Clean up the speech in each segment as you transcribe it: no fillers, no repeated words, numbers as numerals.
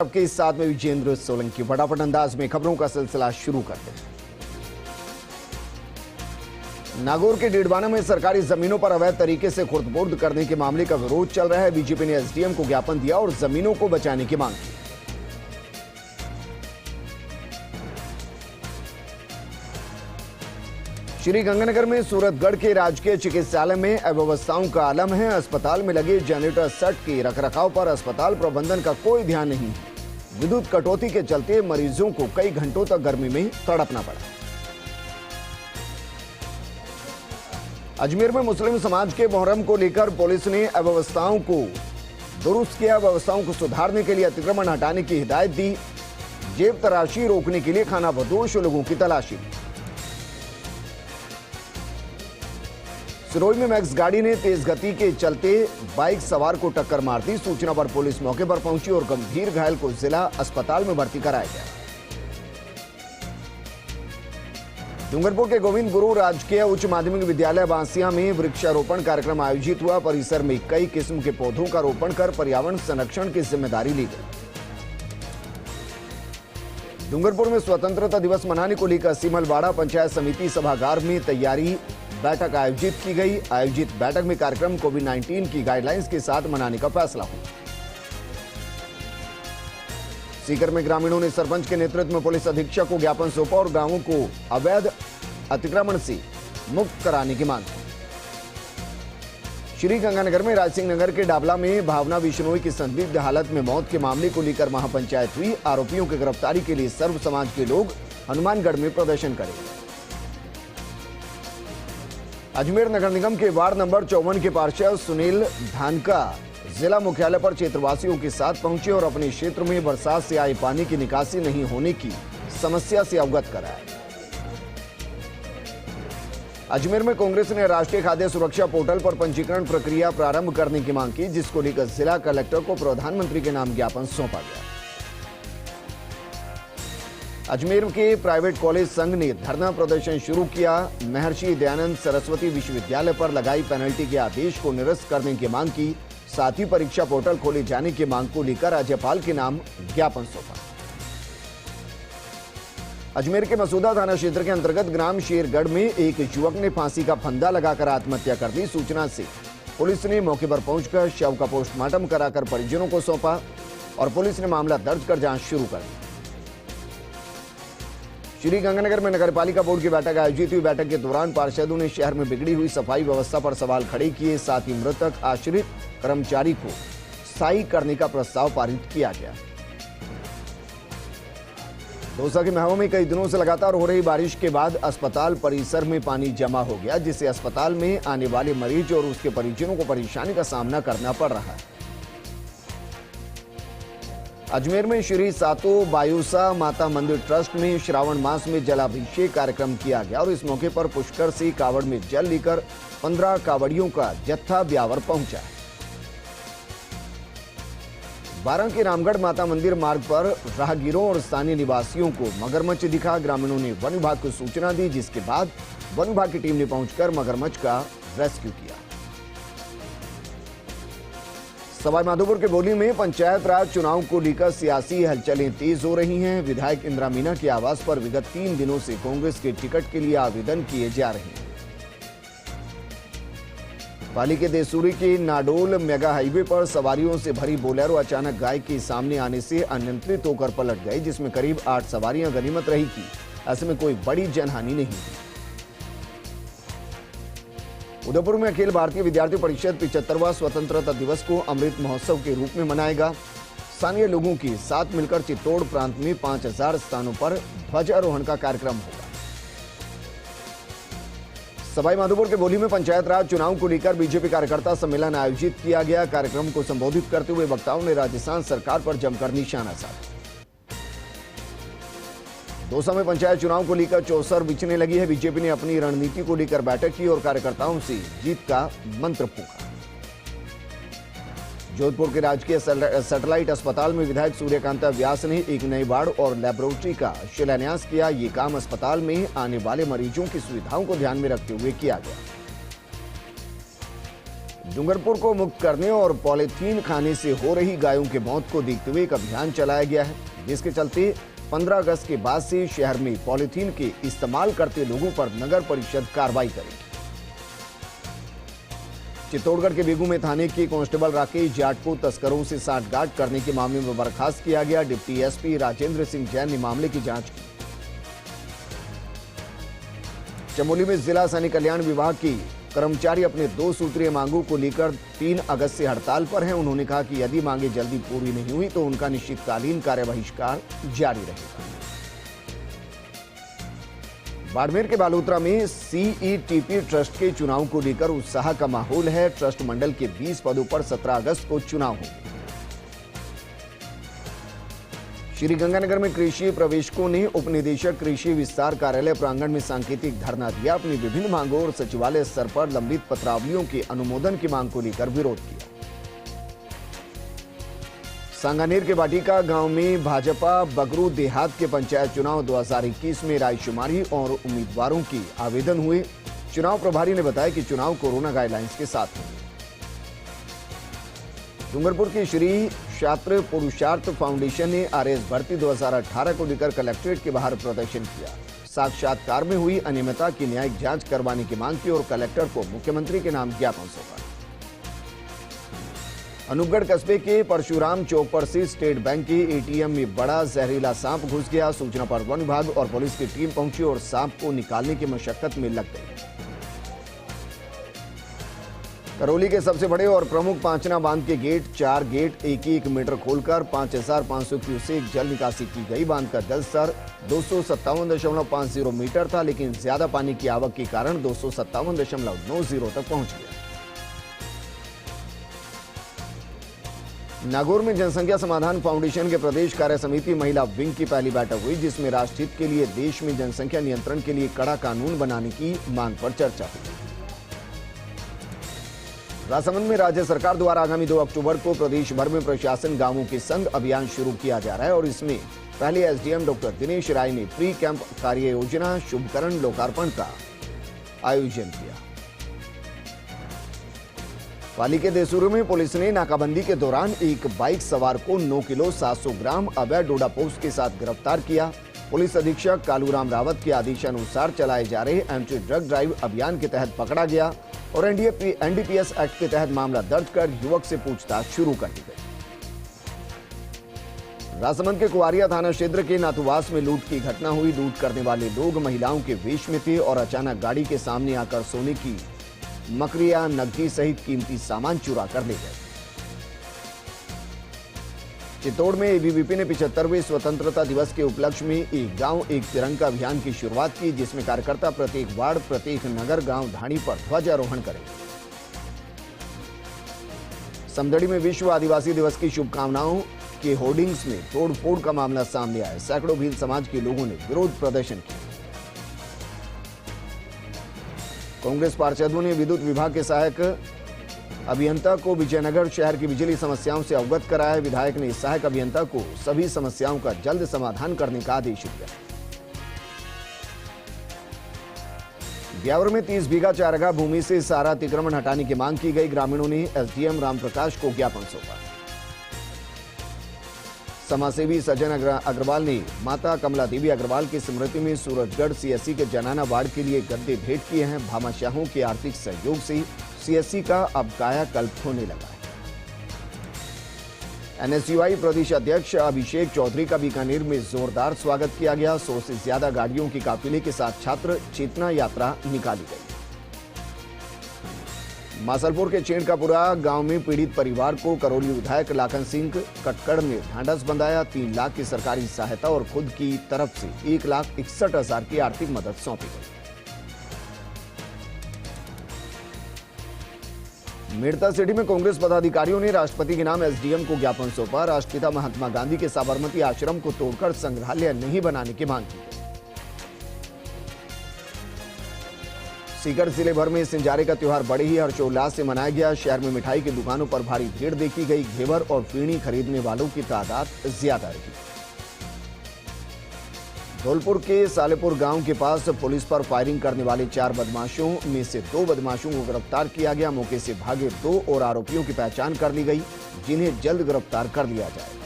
आपके साथ में विजेंद्र सोलंकी। फटाफट अंदाज में खबरों का सिलसिला शुरू करते हैं। नागौर के डीडवाना में सरकारी जमीनों पर अवैध तरीके से खुर्द-बुर्द करने के मामले का विरोध चल रहा है। बीजेपी ने एसडीएम को ज्ञापन दिया और जमीनों को बचाने की मांग की। श्री गंगानगर में सूरतगढ़ के राजकीय चिकित्सालय में अव्यवस्थाओं का आलम है। अस्पताल में लगे जनरेटर सेट के रखरखाव पर अस्पताल प्रबंधन का कोई ध्यान नहीं। विद्युत कटौती के चलते मरीजों को कई घंटों तक गर्मी में तड़पना पड़ा। अजमेर में मुस्लिम समाज के मुहर्रम को लेकर पुलिस ने अव्यवस्थाओं को दुरुस्त किया। व्यवस्थाओं को सुधारने के लिए अतिक्रमण हटाने की हिदायत दी। जेब तराशी रोकने के लिए खानाबदोश लोगों की तलाशी ली। सिरोही में मैक्स गाड़ी ने तेज गति के चलते बाइक सवार को टक्कर मार दी। सूचना पर पुलिस मौके पर पहुंची और गंभीर घायल को जिला अस्पताल में भर्ती कराया गया। डूंगरपुर के गोविंद गुरु राजकीय उच्च माध्यमिक विद्यालय बांसिया में वृक्षारोपण कार्यक्रम आयोजित हुआ। परिसर में कई किस्म के पौधों का रोपण कर पर्यावरण संरक्षण की जिम्मेदारी ली गई। डूंगरपुर में स्वतंत्रता दिवस मनाने को लेकर सिमलवाड़ा पंचायत समिति सभागार में तैयारी बैठक आयोजित की गई। आयोजित बैठक में कार्यक्रम कोविड-19 की गाइडलाइंस के साथ मनाने का फैसला हुआ। सीकर में ग्रामीणों ने सरपंच के नेतृत्व में पुलिस अधीक्षक को ज्ञापन सौंपा और गांवों को अवैध अतिक्रमण से मुक्त कराने की मांग की। श्री गंगानगर में राजसिंह नगर के डाबला में भावना बिश्नोई की संदिग्ध हालत में मौत के मामले को लेकर महापंचायत हुई। आरोपियों की गिरफ्तारी के लिए सर्व समाज के लोग हनुमानगढ़ में प्रदर्शन करेंगे। अजमेर नगर निगम के वार्ड नंबर 54 के पार्षद सुनील धानका जिला मुख्यालय पर क्षेत्रवासियों के साथ पहुंचे और अपने क्षेत्र में बरसात से आए पानी की निकासी नहीं होने की समस्या से अवगत कराया। अजमेर में कांग्रेस ने राष्ट्रीय खाद्य सुरक्षा पोर्टल पर पंजीकरण प्रक्रिया प्रारंभ करने की मांग की, जिसको लेकर जिला कलेक्टर को प्रधानमंत्री के नाम ज्ञापन सौंपा गया। अजमेर के प्राइवेट कॉलेज संघ ने धरना प्रदर्शन शुरू किया। महर्षि दयानंद सरस्वती विश्वविद्यालय पर लगाई पेनल्टी के आदेश को निरस्त करने की मांग की। साथ ही परीक्षा पोर्टल खोले जाने की मांग को लेकर राज्यपाल के नाम ज्ञापन सौंपा। अजमेर के मसूदा थाना क्षेत्र के अंतर्गत ग्राम शेरगढ़ में एक युवक ने फांसी का फंदा लगाकर आत्महत्या कर दी। सूचना से पुलिस ने मौके पर पहुंचकर शव का पोस्टमार्टम कराकर परिजनों को सौंपा और पुलिस ने मामला दर्ज कर जांच शुरू कर दी। श्री गंगानगर में नगरपालिका बोर्ड की बैठक आयोजित हुई। बैठक के दौरान पार्षदों ने शहर में बिगड़ी हुई सफाई व्यवस्था पर सवाल खड़े किए। साथ ही मृतक आश्रित कर्मचारी को स्थायी करने का प्रस्ताव पारित किया गया। दौसा के महू में कई दिनों से लगातार हो रही बारिश के बाद अस्पताल परिसर में पानी जमा हो गया, जिससे अस्पताल में आने वाले मरीज और उसके परिजनों को परेशानी का सामना करना पड़ रहा है। अजमेर में श्री सातो बायुसा माता मंदिर ट्रस्ट में श्रावण मास में जलाभिषेक कार्यक्रम किया गया और इस मौके पर पुष्कर से कावड़ में जल लेकर 15 कावड़ियों का जत्था ब्यावर पहुंचा। 12 के रामगढ़ माता मंदिर मार्ग पर राहगीरों और स्थानीय निवासियों को मगरमच्छ दिखा। ग्रामीणों ने वन विभाग को सूचना दी, जिसके बाद वन विभाग की टीम ने पहुंचकर मगरमच्छ का रेस्क्यू किया। सवाईमाधोपुर के बोली में पंचायत राज चुनाव को लेकर सियासी हलचलें तेज हो रही हैं। विधायक इंदिरा मीना के आवास पर विगत 3 दिनों से कांग्रेस के टिकट के लिए आवेदन किए जा रहे हैं। पाली के देसूरी के नाडोल मेगा हाईवे पर सवारियों से भरी बोलेरो अचानक गाय के सामने आने से अनियंत्रित होकर पलट गई, जिसमें करीब 8 सवारियां गनीमत रही थी। ऐसे में कोई बड़ी जनहानि नहीं हुई। उदयपुर में अखिल भारतीय विद्यार्थी परिषद 75वां स्वतंत्रता दिवस को अमृत महोत्सव के रूप में मनाएगा। स्थानीय लोगों के साथ मिलकर चित्तौड़ प्रांत में 5000 स्थानों पर ध्वजारोहण का कार्यक्रम होगा। सवाईमाधोपुर के बोली में पंचायत राज चुनाव को लेकर बीजेपी कार्यकर्ता सम्मेलन आयोजित किया गया। कार्यक्रम को संबोधित करते हुए वक्ताओं ने राजस्थान सरकार पर जमकर निशाना साधा। दौसा में पंचायत चुनाव को लेकर चौसर बिछने लगी है। बीजेपी ने अपनी रणनीति को लेकर बैठक की और कार्यकर्ताओं से जीत का मंत्र फूंका। जोधपुर के राजकीय सैटेलाइट अस्पताल में विधायक सूर्यकांता व्यास ने एक नई वार्ड और लैबोरेटरी का शिलान्यास किया। ये काम अस्पताल में आने वाले मरीजों की सुविधाओं को ध्यान में रखते हुए किया गया। डूंगरपुर को मुक्त करने और पॉलीथीन खाने से हो रही गायों की मौत को देखते हुए एक अभियान चलाया गया है, जिसके चलते 15 अगस्त के बाद से शहर में पॉलीथीन के इस्तेमाल करते लोगों पर नगर परिषद कार्रवाई करेगी। चित्तौड़गढ़ के बेगूमे थाने के कांस्टेबल राकेश जाट को तस्करों से सांठगांठ करने के मामले में बर्खास्त किया गया। डिप्टी एसपी राजेंद्र सिंह जैन ने मामले की जांच की। चमोली में जिला सैनिक कल्याण विभाग की कर्मचारी अपने 2 सूत्रीय मांगों को लेकर 3 अगस्त से हड़ताल पर हैं। उन्होंने कहा कि यदि मांगे जल्दी पूरी नहीं हुई तो उनका निश्चितकालीन कार्य बहिष्कार जारी रहेगा। बाड़मेर के बालोतरा में सीईटीपी ट्रस्ट के चुनाव को लेकर उत्साह का माहौल है। ट्रस्ट मंडल के 20 पदों पर 17 अगस्त को चुनाव होंगे। श्रीगंगानगर में कृषि प्रवेशकों ने उप निदेशक कृषि विस्तार कार्यालय प्रांगण में सांकेतिक धरना दिया। अपनी विभिन्न मांगों और सचिवालय स्तर पर लंबित पत्रावलियों के अनुमोदन की मांग को लेकर विरोध किया। सांगानेर के बाटिका गांव में भाजपा बगरू देहात के पंचायत चुनाव 2021 में रायशुमारी और उम्मीदवारों की आवेदन हुए। चुनाव प्रभारी ने बताया कि चुनाव कोरोना गाइडलाइंस के साथ होंगे। डूंगरपुर की श्री छात्र पुरुषार्थ फाउंडेशन ने आरएस भर्ती 2018 को लेकर कलेक्ट्रेट के बाहर प्रदर्शन किया। साक्षात्कार में हुई अनियमितता की न्यायिक जांच करवाने की मांग की और कलेक्टर को मुख्यमंत्री के नाम ज्ञापन सौंपा। अनूपगढ़ कस्बे के परशुराम चौक पर से स्टेट बैंक के एटीएम में बड़ा जहरीला सांप घुस गया। सूचना पर वन विभाग और पुलिस की टीम पहुंची और सांप को निकालने की मशक्कत में लग गई। करौली के सबसे बड़े और प्रमुख पांचना बांध के गेट 4 गेट 1-1 मीटर खोलकर 5500 क्यूसेक जल निकासी की गई। बांध का जल स्तर 257.50 मीटर था, लेकिन ज्यादा पानी की आवक के कारण 257.90 तक पहुंच गया। नागौर में जनसंख्या समाधान फाउंडेशन के प्रदेश कार्य समिति महिला विंग की पहली बैठक हुई, जिसमें राष्ट्रहित के लिए देश में जनसंख्या नियंत्रण के लिए कड़ा कानून बनाने की मांग पर चर्चा हुई। राजसमंद में राज्य सरकार द्वारा आगामी 2 अक्टूबर को प्रदेश भर में प्रशासन गांवों के संग अभियान शुरू किया जा रहा है और इसमें पहले एसडीएम डॉक्टर दिनेश राय ने प्री कैंप कार्य योजना शुभकरण लोकार्पण का आयोजन किया। पाली के देसूरू में पुलिस ने नाकाबंदी के दौरान एक बाइक सवार को 9 किलो 700 ग्राम अवैध डोडा पोस्ट के साथ गिरफ्तार किया। पुलिस अधीक्षक कालूराम रावत के आदेशानुसार चलाए जा रहे एंटी ड्रग ड्राइव अभियान के तहत पकड़ा गया और एनडीपीएस एक्ट के तहत मामला दर्ज कर युवक से पूछताछ शुरू कर दी गई। राजसमंद के कुआरिया थाना क्षेत्र के नाथुवास में लूट की घटना हुई। लूट करने वाले लोग महिलाओं के वेश में थे और अचानक गाड़ी के सामने आकर सोने की मकरिया, नकदी सहित कीमती सामान चुरा कर ले गए। चित्तौड़ में एबीवीपी ने 75वें स्वतंत्रता दिवस के उपलक्ष्य में एक गांव एक तिरंगा अभियान की शुरुआत की, जिसमें कार्यकर्ता प्रत्येक वार्ड, प्रत्येक नगर, गांव ढाणी पर ध्वजारोहण करेंगे। समदड़ी में विश्व आदिवासी दिवस की शुभकामनाओं के होर्डिंग्स में तोड़फोड़ का मामला सामने आया। सैकड़ों भील समाज के लोगों ने विरोध प्रदर्शन किया। कांग्रेस पार्षदों ने विद्युत विभाग के सहायक अभियंता को विजयनगर शहर की बिजली समस्याओं से अवगत कराया। विधायक ने सहायक अभियंता को सभी समस्याओं का जल्द समाधान करने का आदेश दिया। ब्यावर में 30 बीघा चारागाह भूमि से सारा अतिक्रमण हटाने की मांग की गई। ग्रामीणों ने एसडीएम रामप्रकाश को ज्ञापन सौंपा। समाजसेवी सज्जन अग्रवाल ने माता कमला देवी अग्रवाल की स्मृति में सूरजगढ़ सीएससी के जनाना वार्ड के लिए गद्दे भेंट किए हैं। भामाशाहों के आर्थिक सहयोग से सीएससी का अब कायाकल्प होने लगा है। एनएसयूआई प्रदेश अध्यक्ष अभिषेक चौधरी का बीकानेर में जोरदार स्वागत किया गया। 100 से ज्यादा गाड़ियों के काफिले के साथ छात्र चेतना यात्रा निकाली गई। मासलपुर के चेंडकापुरा गांव में पीड़ित परिवार को करौली विधायक लाखन सिंह कटकड़ ने ढांढस बंधाया। 3 लाख की सरकारी सहायता और खुद की तरफ से 1,61,000 की आर्थिक मदद सौंपी गई। मेड़ता सिटी में कांग्रेस पदाधिकारियों ने राष्ट्रपति के नाम एसडीएम को ज्ञापन सौंपा। राष्ट्रपिता महात्मा गांधी के साबरमती आश्रम को तोड़कर संग्रहालय नहीं बनाने की मांग की। सीकर जिले भर में सिंजारे का त्योहार बड़े ही हर्षोल्लास से मनाया गया। शहर में मिठाई की दुकानों पर भारी भीड़ देखी गई। घेवर और फीणी खरीदने वालों की तादाद ज्यादा रही। धौलपुर के सालेपुर गांव के पास पुलिस पर फायरिंग करने वाले 4 बदमाशों में से 2 बदमाशों को गिरफ्तार किया गया। मौके से भागे 2 और आरोपियों की पहचान कर ली गई, जिन्हें जल्द गिरफ्तार कर लिया जाएगा।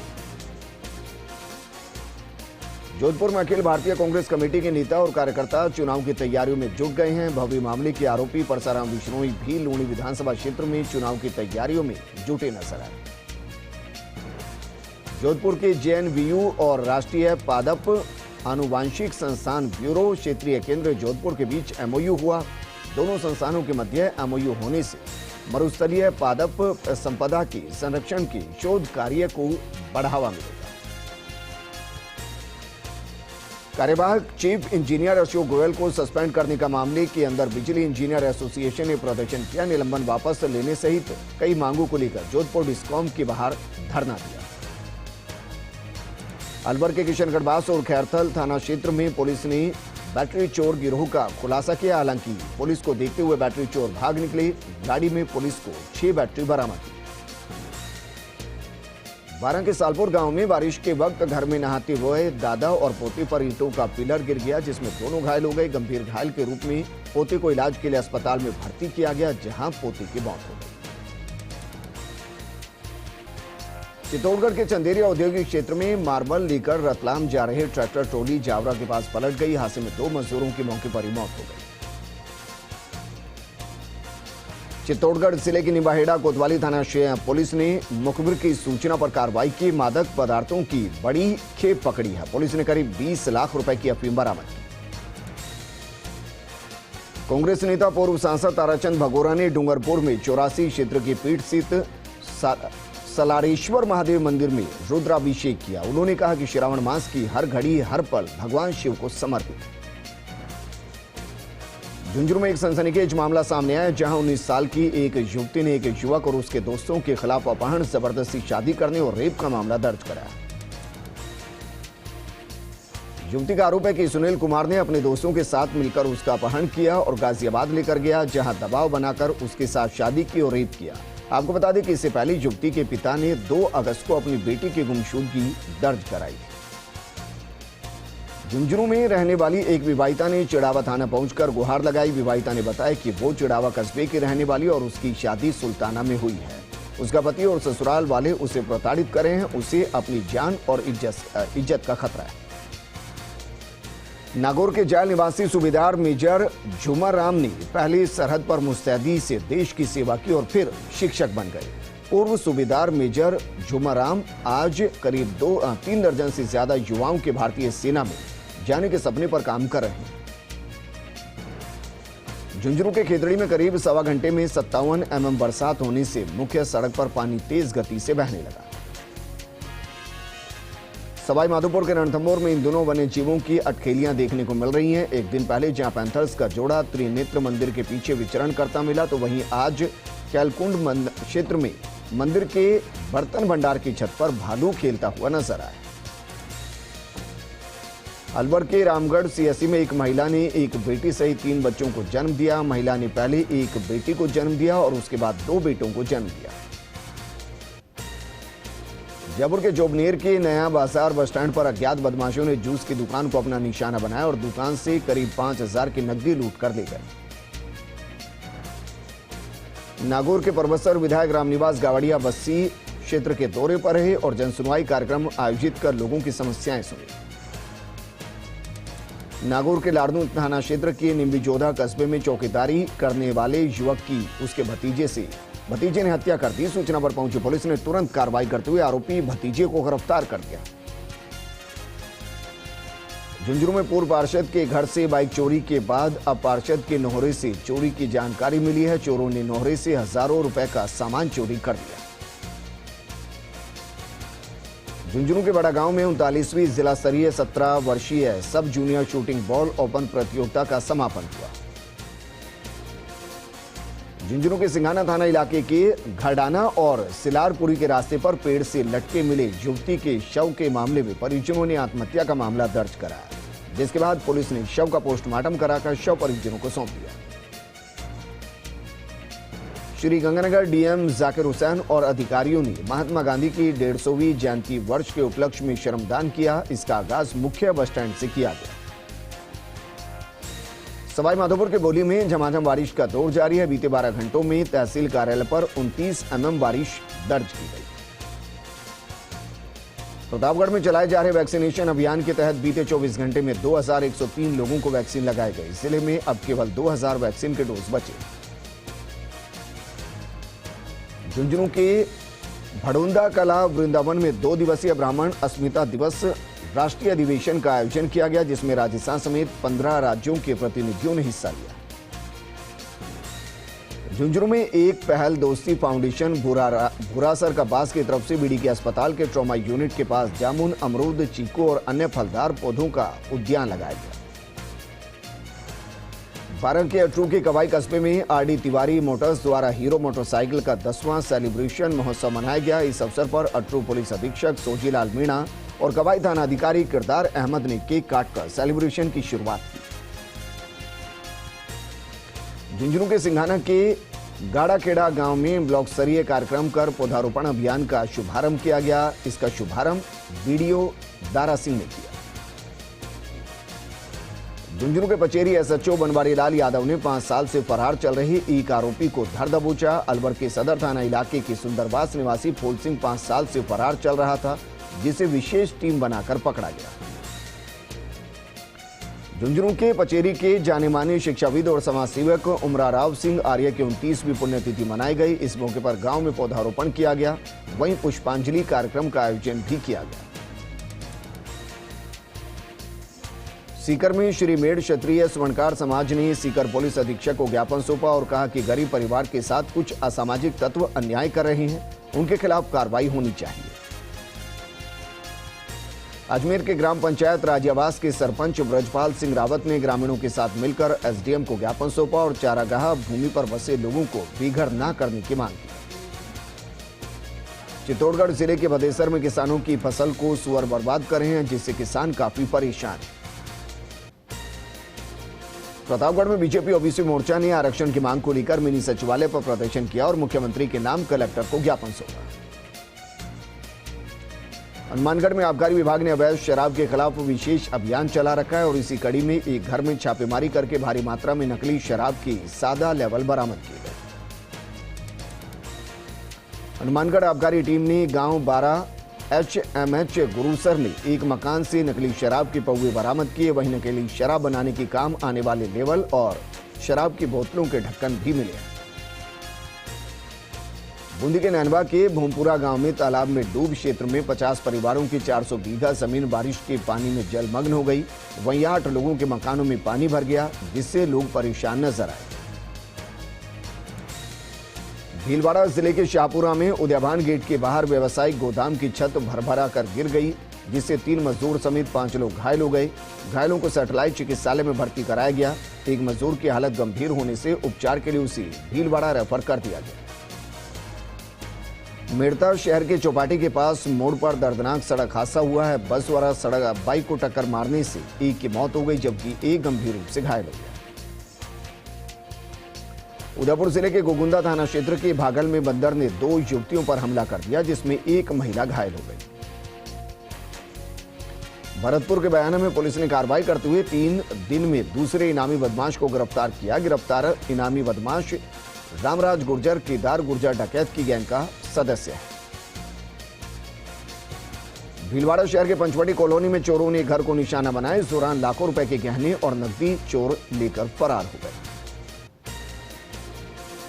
जोधपुर में अखिल भारतीय कांग्रेस कमेटी के नेता और कार्यकर्ता चुनाव की तैयारियों में जुट गए हैं। भव्य मामले के आरोपी परसाराम बिश्नोई भी लूणी विधानसभा क्षेत्र में चुनाव की तैयारियों में जुटे नजर आए। जोधपुर के जेएनवीयू और राष्ट्रीय पादप आनुवांशिक संस्थान ब्यूरो क्षेत्रीय केंद्र जोधपुर के बीच एमओयू हुआ। दोनों संस्थानों के मध्य एमओयू होने से मरुस्थलीय पादप संपदा के संरक्षण के शोध कार्य को बढ़ावा मिलेगा। कार्यवाहक चीफ इंजीनियर अशोक गोयल को सस्पेंड करने का मामले के अंदर बिजली इंजीनियर एसोसिएशन ने प्रदर्शन किया। निलंबन वापस लेने सहित कई मांगों को लेकर जोधपुर डिस्कॉम के बाहर धरना दिया। अलवर के किशनगढ़ बास और खैरथल थाना क्षेत्र में पुलिस ने बैटरी चोर गिरोह का खुलासा किया। हालांकि पुलिस को देखते हुए बैटरी चोर भाग निकले। गाड़ी में पुलिस को 6 बैटरी बरामद की। बारां के सालपुर गांव में बारिश के वक्त घर में नहाते हुए दादा और पोते पर ईंटों का पिलर गिर गया, जिसमें दोनों घायल हो गए। गंभीर घायल के रूप में पोते को इलाज के लिए अस्पताल में भर्ती किया गया, जहां पोते की मौत हो गई। चित्तौड़गढ़ के चंदेरी औद्योगिक क्षेत्र में मार्बल लेकर रतलाम जा रहे ट्रैक्टर ट्रॉली जावरा के पास पलट गई। हादसे में 2 मजदूरों की मौके पर ही मौत हो गई। चित्तौड़गढ़ जिले की निम्बाहेड़ा कोतवाली थाना पुलिस ने मुखबिर की सूचना पर कार्रवाई की। मादक पदार्थों की बड़ी खेप पकड़ी है। पुलिस ने करीब 20 लाख रुपए की अफीम बरामद की। कांग्रेस नेता पूर्व सांसद ताराचंद भगोरा ने डूंगरपुर में 84 क्षेत्र की पीठ स्थित सलारेश्वर महादेव मंदिर में रुद्राभिषेक किया। उन्होंने कहा कि श्रावण मास की हर घड़ी हर पल भगवान शिव को समर्पित है। झुंझुनू में एक सनसनीखेज मामला सामने आया, जहां 19 साल की एक युवती ने एक युवक और उसके दोस्तों के खिलाफ अपहरण, जबरदस्ती शादी करने और रेप का मामला दर्ज कराया। युवती का आरोप है कि सुनील कुमार ने अपने दोस्तों के साथ मिलकर उसका अपहरण किया और गाजियाबाद लेकर गया, जहां दबाव बनाकर उसके साथ शादी की और रेप किया। आपको बता दें कि इससे पहले युवती के पिता ने 2 अगस्त को अपनी बेटी की गुमशुदगी दर्ज कराई। झुंझुनू में रहने वाली एक विवाहिता ने चिड़ावा थाना पहुंचकर गुहार लगाई। विवाहिता ने बताया कि वो चिड़ावा कस्बे की रहने वाली और उसकी शादी सुल्ताना में हुई है। उसका पति और ससुराल वाले उसे प्रताड़ित कर रहे हैं। उसे अपनी जान और इज्जत का खतरा है। नागौर के जायल निवासी सूबेदार मेजर झुमर राम ने पहले सरहद पर मुस्तैदी से देश की सेवा की और फिर शिक्षक बन गए। पूर्व सूबेदार मेजर झुमर राम आज करीब 3 दर्जन से ज्यादा युवाओं के भारतीय सेना में जाने के सपने पर काम कर रहे हैं। झुंझुनू के खेतड़ी में करीब 1.25 घंटे में 57 mm बरसात होने से मुख्य सड़क पर पानी तेज गति से बहने लगा। सवाई माधोपुर के रणथंभौर में इन दिनों वन्य जीवों की अटखेलियां देखने को मिल रही हैं। एक दिन पहले जहां पैंथर्स का जोड़ा त्रिनेत्र मंदिर के पीछे विचरण करता मिला, तो वहीं आज कैलकुंड क्षेत्र में मंदिर के बर्तन भंडार की छत पर भालू खेलता हुआ नजर आया। अलवर के रामगढ़ सीएससी में एक महिला ने एक बेटी सहित 3 बच्चों को जन्म दिया। महिला ने पहले एक बेटी को जन्म दिया और उसके बाद 2 बेटों को जन्म दिया। जयपुर के जोबनेर के नया बाजार बस स्टैंड पर अज्ञात बदमाशों ने जूस की दुकान को अपना निशाना बनाया और दुकान से करीब 5000 की नकदी लूट कर ले गए। नागौर के परबसर विधायक रामनिवास गावड़िया बस्सी क्षेत्र के दौरे पर रहे और जनसुनवाई कार्यक्रम आयोजित कर लोगों की समस्याएं सुनी। नागौर के लाड़नू थाना क्षेत्र के निम्बीजोधा कस्बे में चौकीदारी करने वाले युवक की उसके भतीजे ने हत्या कर दी। सूचना पर पहुंची पुलिस ने तुरंत कार्रवाई करते हुए आरोपी भतीजे को गिरफ्तार कर लिया। झुंझुनू में पूर्व पार्षद के घर से बाइक चोरी के बाद अब पार्षद के नोहरे से चोरी की जानकारी मिली है। चोरों ने नोहरे से हजारों रुपए का सामान चोरी कर लिया। झुंझुनू के बड़ा गांव में 39वीं जिला स्तरीय 17 वर्षीय सब जूनियर शूटिंग बॉल ओपन प्रतियोगिता का समापन हुआ। झुंझुनू के सिंघाना थाना इलाके के घरडाना और सिलारपुरी के रास्ते पर पेड़ से लटके मिले युवती के शव के मामले में परिजनों ने आत्महत्या का मामला दर्ज कराया, जिसके बाद पुलिस ने शव का पोस्टमार्टम कराकर शव परिजनों को सौंप दिया। श्रीगंगानगर डीएम जाकिर हुसैन और अधिकारियों ने महात्मा गांधी की 150वीं जयंती वर्ष के उपलक्ष्य में श्रमदान किया। इसका आगाज मुख्य बस स्टैंड से किया गया। सवाई माधोपुर के बोली में झमाझम बारिश का दौर जारी है। बीते 12 घंटों में तहसील कार्यालय पर 29 mm बारिश दर्ज की गई। प्रतापगढ़ में चलाए जा रहे वैक्सीनेशन अभियान के तहत बीते 24 घंटे में 2103 लोगों को वैक्सीन लगाए गए। जिले में अब केवल 2000 वैक्सीन के डोज बचे। झुंझुनू के भड़ोंदा कला वृंदावन में 2 दिवसीय ब्राह्मण अस्मिता दिवस राष्ट्रीय अधिवेशन का आयोजन किया गया, जिसमें राजस्थान समेत 15 राज्यों के प्रतिनिधियों ने हिस्सा लिया। झुंझुनू में एक पहल दोस्ती फाउंडेशन भूरासर का बास की तरफ से बीडी के अस्पताल के ट्रॉमा यूनिट के पास जामुन, अमरूद, चीकू और अन्य फलदार पौधों का उद्यान लगाया गया। बारंग के अटरू के कवाई कस्बे में आरडी तिवारी मोटर्स द्वारा हीरो मोटरसाइकिल का 10वां सेलिब्रेशन महोत्सव मनाया गया। इस अवसर पर अटरू पुलिस अधीक्षक सोजीलाल मीणा और कवाई थाना अधिकारी किरदार अहमद ने केक काटकर सेलिब्रेशन की शुरुआत की। झुंझुनू के सिंघाना के गाड़ाखेड़ा गांव में ब्लॉक स्तरीय कार्यक्रम कर पौधारोपण अभियान का शुभारंभ किया गया। इसका शुभारंभ बीडीओ दारा सिंह ने किया। झुंझुनू के पचेरी एसएचओ बनवारी लाल यादव ने 5 साल से फरार चल रहे एक आरोपी को धर दबोचा। अलवर के सदर थाना इलाके के सुंदरवास निवासी फूल सिंह 5 साल से फरार चल रहा था, जिसे विशेष टीम बनाकर पकड़ा गया। झुंझुनू के पचेरी के जाने माने शिक्षाविद और समाज सेवक उमराराव सिंह आर्य की 29वीं पुण्यतिथि मनाई गई। इस मौके पर गांव में पौधारोपण किया गया। वहीं पुष्पांजलि कार्यक्रम का आयोजन भी किया गया। सीकर में श्री मेढ़ क्षत्रिय स्वर्णकार समाज ने सीकर पुलिस अधीक्षक को ज्ञापन सौंपा और कहा कि गरीब परिवार के साथ कुछ असामाजिक तत्व अन्याय कर रहे हैं, उनके खिलाफ कार्रवाई होनी चाहिए। अजमेर के ग्राम पंचायत राजियावास के सरपंच ब्रजपाल सिंह रावत ने ग्रामीणों के साथ मिलकर एसडीएम को ज्ञापन सौंपा और चारागाह भूमि पर बसे लोगों को बेघर न करने की मांग की। चित्तौड़गढ़ जिले के भदेसर में किसानों की फसल को सुअर बर्बाद कर रहे हैं, जिससे किसान काफी परेशान हैं। प्रतापगढ़ में बीजेपी ओबीसी मोर्चा ने आरक्षण की मांग को लेकर मिनी सचिवालय पर प्रदर्शन किया और मुख्यमंत्री के नाम कलेक्टर को ज्ञापन सौंपा। हनुमानगढ़ में आबकारी विभाग ने अवैध शराब के खिलाफ विशेष अभियान चला रखा है और इसी कड़ी में एक घर में छापेमारी करके भारी मात्रा में नकली शराब की सादा लेवल बरामद किए गए। हनुमानगढ़ आबकारी टीम ने गांव 12 HMH गुरुसर में एक मकान से नकली शराब के पौवे बरामद किए। वहीं नकली शराब बनाने के काम आने वाले लेवल और शराब की बोतलों के ढक्कन भी मिले हैं। बूंदी के नैनवा के भूमपुरा गांव में तालाब में डूब क्षेत्र में 50 परिवारों की 400 बीघा जमीन बारिश के पानी में जलमग्न हो गई। वहीं 8 लोगों के मकानों में पानी भर गया, जिससे लोग परेशान नजर आए। भीलवाड़ा जिले के शाहपुरा में उदयभान गेट के बाहर व्यवसायिक गोदाम की छत भरभरा कर गिर गई, जिससे 3 मजदूर समेत 5 लोग घायल हो गए। घायलों को सैटेलाइट चिकित्सालय में भर्ती कराया गया। एक मजदूर की हालत गंभीर होने से उपचार के लिए उसे भीलवाड़ा रेफर कर दिया गया। मेड़ता शहर के चौपाटी के पास मोड़ पर दर्दनाक सड़क हादसा हुआ है। बस द्वारा सड़क बाइक को टक्कर मारने से एक की मौत हो गई, जबकि एक गंभीर रूप से घायल हो गया। उदयपुर जिले के गोगुंदा थाना क्षेत्र के भागल में बंदर ने 2 युवतियों पर हमला कर दिया, जिसमें एक महिला घायल हो गई। भरतपुर के बयाना में पुलिस ने कार्रवाई करते हुए 3 दिन में दूसरे इनामी बदमाश को गिरफ्तार किया। गिरफ्तार इनामी बदमाश रामराज गुर्जर केदार गुर्जर डकैत की गैंग का सदस्य है। भीलवाड़ा शहर के पंचवटी कॉलोनी में चोरों ने घर को निशाना बनाया। इस दौरान लाखों रुपए के गहने और नकदी चोर लेकर फरार हो गए।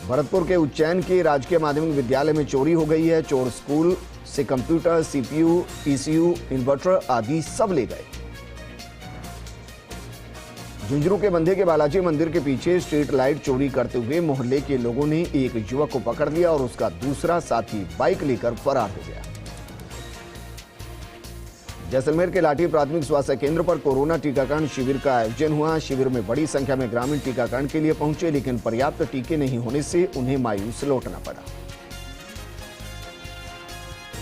भरतपुर के उज्जैन के राजकीय माध्यमिक विद्यालय में चोरी हो गई है। चोर स्कूल से कंप्यूटर, सीपीयू, पीसीयू, इन्वर्टर आदि सब ले गए। झुंझुनू के बंधे के बालाजी मंदिर के पीछे स्ट्रीट लाइट चोरी करते हुए मोहल्ले के लोगों ने एक युवक को पकड़ लिया और उसका दूसरा साथी बाइक लेकर फरार हो गया। जैसलमेर के लाठी प्राथमिक स्वास्थ्य केंद्र पर कोरोना टीकाकरण शिविर का आयोजन हुआ। शिविर में बड़ी संख्या में ग्रामीण टीकाकरण के लिए पहुंचे, लेकिन पर्याप्त टीके नहीं होने से उन्हें मायूस लौटना पड़ा।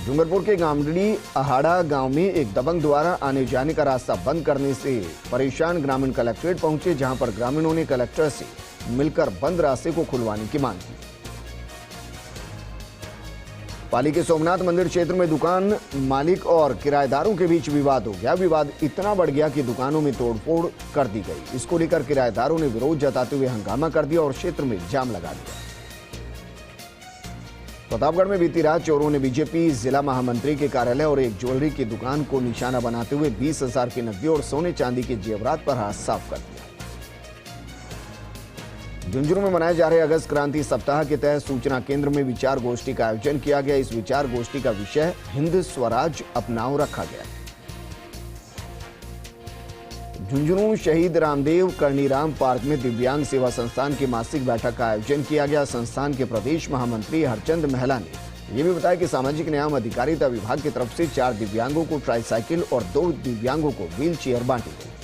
डूंगरपुर के गामड़ी अहाड़ा गांव में एक दबंग द्वारा आने जाने का रास्ता बंद करने से परेशान ग्रामीण कलेक्ट्रेट पहुंचे, जहां पर ग्रामीणों ने कलेक्टर से मिलकर बंद रास्ते को खुलवाने की मांग की। पाली के सोमनाथ मंदिर क्षेत्र में दुकान मालिक और किराएदारों के बीच विवाद हो गया। विवाद इतना बढ़ गया कि दुकानों में तोड़फोड़ कर दी गई। इसको लेकर किराएदारों ने विरोध जताते हुए हंगामा कर दिया और क्षेत्र में जाम लगा दिया। प्रतापगढ़ में बीती रात चोरों ने बीजेपी जिला महामंत्री के कार्यालय और एक ज्वेलरी की दुकान को निशाना बनाते हुए 20,000 की नकदी और सोने चांदी के जेवरात पर हाथ साफ कर दिया। झुंझुनू में मनाए जा रहे अगस्त क्रांति सप्ताह के तहत सूचना केंद्र में विचार गोष्ठी का आयोजन किया गया। इस विचार गोष्ठी का विषय हिंद स्वराज अपनाओ रखा गया। झुंझुनू शहीद रामदेव कर्णीराम पार्क में दिव्यांग सेवा संस्थान की मासिक बैठक का आयोजन किया गया। संस्थान के प्रदेश महामंत्री हरचंद महला ने यह भी बताया कि सामाजिक न्याय अधिकारिता विभाग की तरफ से 4 दिव्यांगों को ट्राईसाइकिल और 2 दिव्यांगों को व्हील चेयर बांटी गई।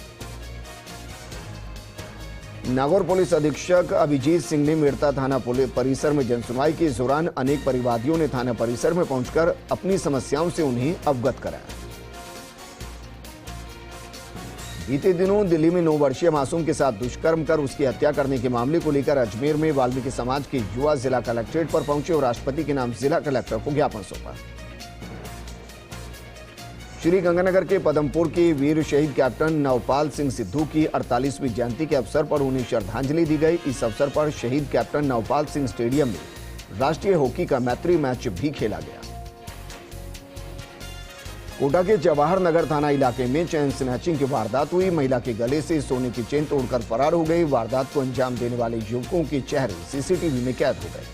नागौर पुलिस अधीक्षक अभिजीत सिंह ने मेड़ता थाना परिसर में जनसुनवाई के दौरान अनेक परिवादियों ने थाना परिसर में पहुंचकर अपनी समस्याओं से उन्हें अवगत कराया। बीते दिनों दिल्ली में 9 वर्षीय मासूम के साथ दुष्कर्म कर उसकी हत्या करने के मामले को लेकर अजमेर में वाल्मीकि समाज के युवा जिला कलेक्ट्रेट पर पहुंचे और राष्ट्रपति के नाम जिला कलेक्टर को ज्ञापन सौंपा। श्री गंगानगर के पदमपुर के वीर शहीद कैप्टन नवपाल सिंह सिद्धू की 48वीं जयंती के अवसर पर उन्हें श्रद्धांजलि दी गई। इस अवसर पर शहीद कैप्टन नवपाल सिंह स्टेडियम में राष्ट्रीय हॉकी का मैत्री मैच भी खेला गया। कोटा के जवाहर नगर थाना इलाके में चेन स्नैचिंग की वारदात हुई। महिला के गले से सोने की चेन तोड़कर फरार हो गई। वारदात को अंजाम देने वाले युवकों के चेहरे सीसीटीवी में कैद हो गए।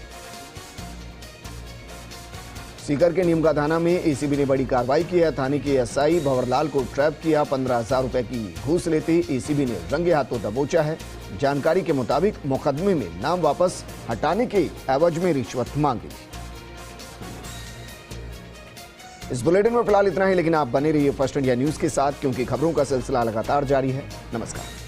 सीकर के नीमका थाना में एसीबी ने बड़ी कार्रवाई की है। थाने के एसआई भंवरलाल को ट्रैप किया। 15,000 रुपए की घूस लेते एसीबी ने रंगे हाथों दबोचा है। जानकारी के मुताबिक मुकदमे में नाम वापस हटाने के एवज में रिश्वत मांगी थी। इस बुलेटिन में फिलहाल इतना ही, लेकिन आप बने रहिए फर्स्ट इंडिया न्यूज के साथ, क्योंकि खबरों का सिलसिला लगातार जारी है। नमस्कार।